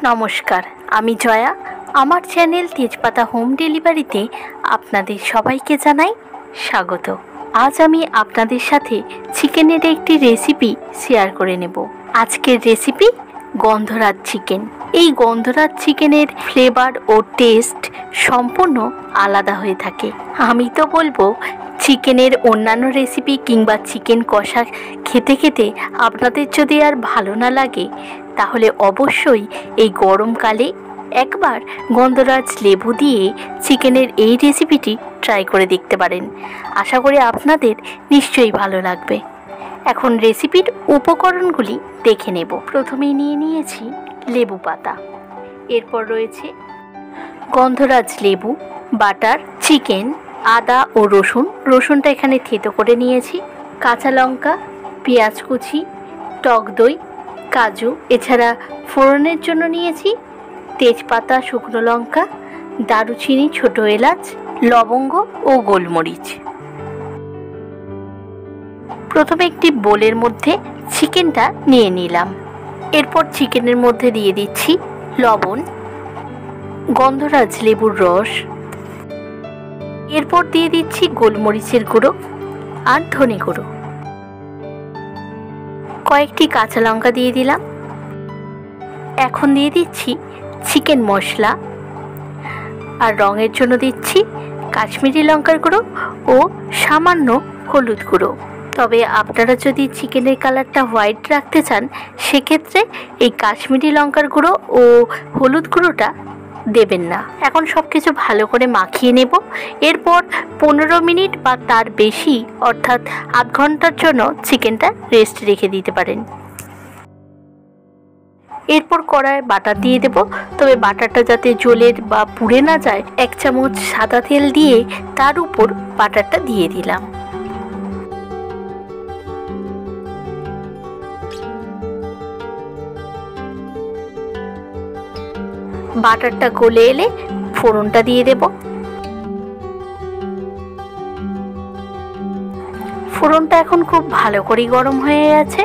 নমস্কার, আমি জয়া। আমার চ্যানেল তেজপাতা হোম ডেলিভারিতে আপনাদের সবাইকে জানাই স্বাগত। আজ আমি আপনাদের সাথে চিকেনের একটি রেসিপি শেয়ার করে নেব। আজকের রেসিপি গন্ধরাজ চিকেন। এই গন্ধরাজ চিকেনের ফ্লেভার ও টেস্ট সম্পূর্ণ আলাদা হয়ে থাকে। আমি তো বলবো চিকেনের অন্যান্য রেসিপি কিংবা চিকেন কষা খেতে খেতে আপনাদের যদি আর ভালো না লাগে, তাহলে অবশ্যই এই গরমকালে একবার গন্ধরাজ লেবু দিয়ে চিকেনের এই রেসিপিটি ট্রাই করে দেখতে পারেন। আশা করি আপনাদের নিশ্চয়ই ভালো লাগবে। এখন রেসিপির উপকরণগুলি দেখে নেব। প্রথমেই নিয়ে নিয়েছি লেবু পাতা, এরপর রয়েছে গন্ধরাজ লেবু, বাটার, চিকেন, আদা ও রসুনটা এখানে থেতো করে নিয়েছি, কাঁচা লঙ্কা, পেঁয়াজ কুচি, টক দই, কাজু, এছাড়া ফোড়নের জন্য নিয়েছি তেজপাতা, শুকনো লঙ্কা, দারুচিনি, ছোট এলাচ, লবঙ্গ ও গোলমরিচ। প্রথমে একটি বোলের মধ্যে চিকেনটা নিয়ে নিলাম। এরপর চিকেনের মধ্যে দিয়ে দিচ্ছি লবণ, গন্ধরাজ লেবুর রস, এরপর দিয়ে দিচ্ছি গোলমরিচের গুঁড়ো আর ধনে গুঁড়ো, কয়েকটি কাঁচা লঙ্কা দিয়ে দিলাম। এখন দিয়ে দিচ্ছি চিকেন মশলা আর রঙের জন্য দিচ্ছি কাশ্মীরি লঙ্কার গুঁড়ো ও সামান্য হলুদ গুঁড়ো। তবে আপনারা যদি চিকেনের কালারটা হোয়াইট রাখতে চান, সেক্ষেত্রে এই কাশ্মীরি লঙ্কার গুঁড়ো ও হলুদ গুঁড়োটা দেবেন না। এখন সব কিছু ভালো করে মাখিয়ে নেব। এরপর 15 মিনিট বা তার বেশি, অর্থাৎ আধ ঘন্টার জন্য চিকেনটা রেস্ট রেখে দিতে পারেন। এরপর কড়ায় বাটার দিয়ে দেব। তবে বাটারটা যাতে জ্বলে বা পুড়ে না যায়, 1 চামচ সাদা তেল দিয়ে তার উপর বাটারটা দিয়ে দিলাম। বাটারটা গলে এলে ফোড়নটা দিয়ে দেব। ফোড়নটা এখন খুব ভালো করে গরম হয়ে গেছে।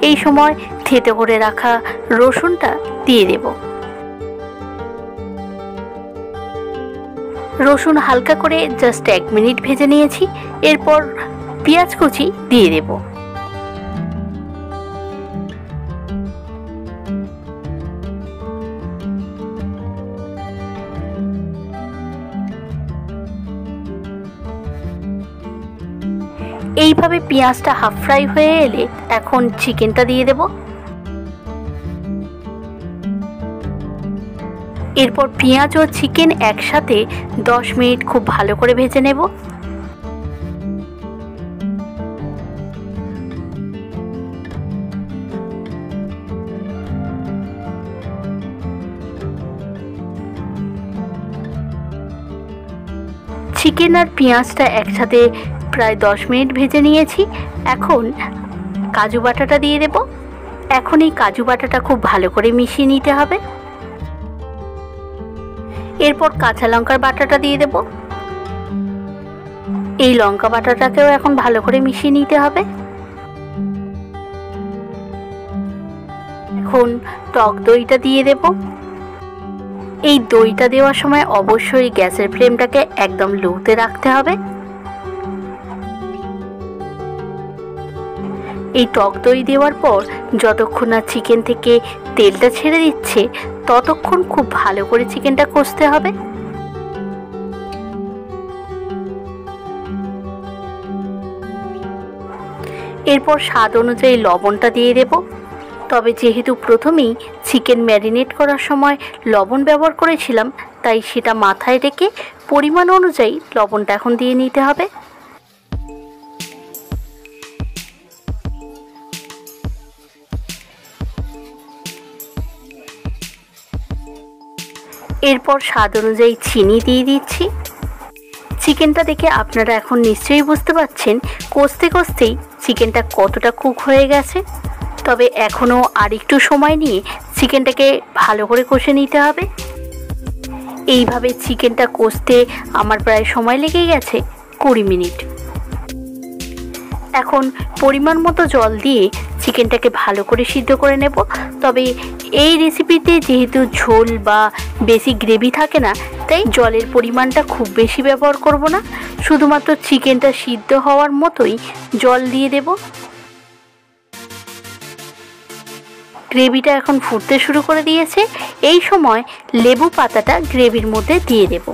এই সময় থেতো করে রাখা রসুনটা দিয়ে দেব। রসুন হালকা করে জাস্ট 1 মিনিট ভেজে নিয়েছি। এরপর পেঁয়াজ কুচি দিয়ে দেব। এইভাবে পেঁয়াজটা হাফ ফ্রাই হয়ে এলে এখন চিকেনটা দিয়ে দেব। এরপর পেঁয়াজ ও চিকেন একসাথে 10 মিনিট খুব ভালো করে ভেজে নেব। চিকেন আর পেঁয়াজটা একসাথে প্রায় 10 মিনিট ভেজে নিয়েছি। এখন কাজু বাটাটা দিয়ে দেব। এখন এই কাজু বাটাটা খুব ভালো করে মিশিয়ে নিতে হবে। এরপর কাঁচা লঙ্কার বাটাটা দিয়ে দেব। এই লঙ্কা বাটাটাকেও এখন ভালো করে মিশিয়ে নিতে হবে। এখন টক দইটা দিয়ে দেব। এই দইটা দেওয়ার সময় অবশ্যই গ্যাসের ফ্লেমটাকে একদম লোতে রাখতে হবে। এই টক দই দেওয়ার পর যতক্ষণ না চিকেন থেকে তেলটা ছেড়ে দিচ্ছে, ততক্ষণ খুব ভালো করে চিকেনটা কষতে হবে। এরপর স্বাদ অনুযায়ী লবণটা দিয়ে দেব। তবে যেহেতু প্রথমেই চিকেন ম্যারিনেট করার সময় লবণ ব্যবহার করেছিলাম, তাই সেটা মাথায় রেখে পরিমাণ অনুযায়ী লবণটা এখন দিয়ে নিতে হবে। এরপর স্বাদ অনুযায়ী চিনি দিয়ে দিচ্ছি। চিকেনটা দেখে আপনারা এখন নিশ্চয়ই বুঝতে পারছেন কষতে কষতেই চিকেনটা কতটা কুক হয়ে গেছে। তবে এখনও আর একটু সময় নিয়ে চিকেনটাকে ভালো করে কষে নিতে হবে। এইভাবে চিকেনটা কষতে আমার প্রায় সময় লেগে গেছে 20 মিনিট। এখন পরিমাণ মতো জল দিয়ে চিকেনটাকে ভালো করে সিদ্ধ করে নেব। তবে এই রেসিপিতে যেহেতু ঝোল বা বেশি গ্রেভি থাকে না, তাই জলের পরিমাণটা খুব বেশি ব্যবহার করব না, শুধুমাত্র চিকেনটা সিদ্ধ হওয়ার মতোই জল দিয়ে দেব। গ্রেভিটা এখন ফুটতে শুরু করে দিয়েছে। এই সময় লেবু পাতাটা গ্রেভির মধ্যে দিয়ে দেব।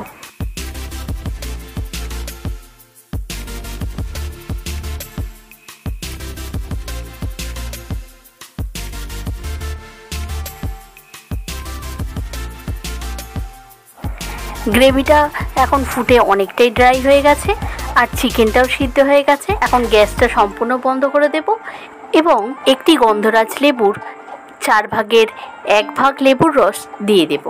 গ্রেভিটা এখন ফুটে অনেকটাই ড্রাই হয়ে গেছে আর চিকেনটাও সিদ্ধ হয়ে গেছে। এখন গ্যাসটা সম্পূর্ণ বন্ধ করে দেব এবং একটি গন্ধরাজ লেবুর 4 ভাগের 1 ভাগ লেবুর রস দিয়ে দেব।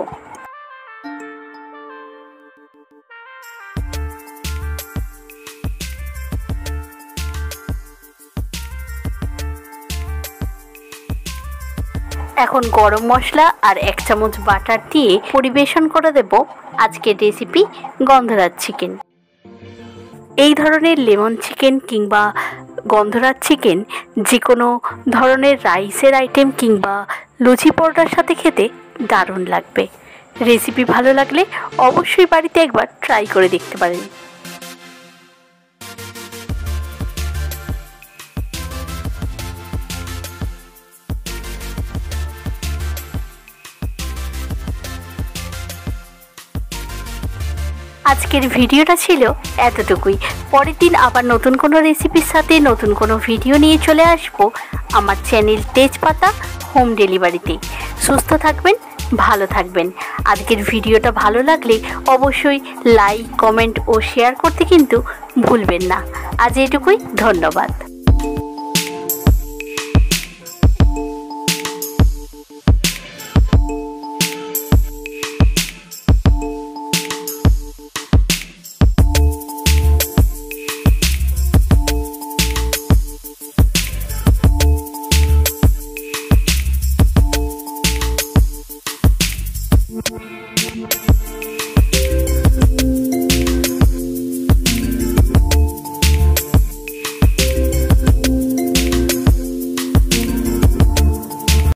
এখন গরম মশলা আর 1 চামচ বাটার দিয়ে পরিবেশন করে দেব আজকের রেসিপি গন্ধরাজ চিকেন। এই ধরনের লেমন চিকেন কিংবা গন্ধরাজ চিকেন যে কোনো ধরনের রাইসের আইটেম কিংবা লুচি পরোটার সাথে খেতে দারুণ লাগবে। রেসিপি ভালো লাগলে অবশ্যই বাড়িতে একবার ট্রাই করে দেখতে পারেন। আজকের ভিডিওটা ছিল এতটুকুই। পরের দিন আবার নতুন কোনো রেসিপির সাথে নতুন কোনো ভিডিও নিয়ে চলে আসব আমার চ্যানেল তেজপাতা হোম ডেলিভারিতে। সুস্থ থাকবেন, ভালো থাকবেন। আজকের ভিডিওটা ভালো লাগলে অবশ্যই লাইক, কমেন্ট ও শেয়ার করতে কিন্তু ভুলবেন না। আজ এটুকুই, ধন্যবাদ।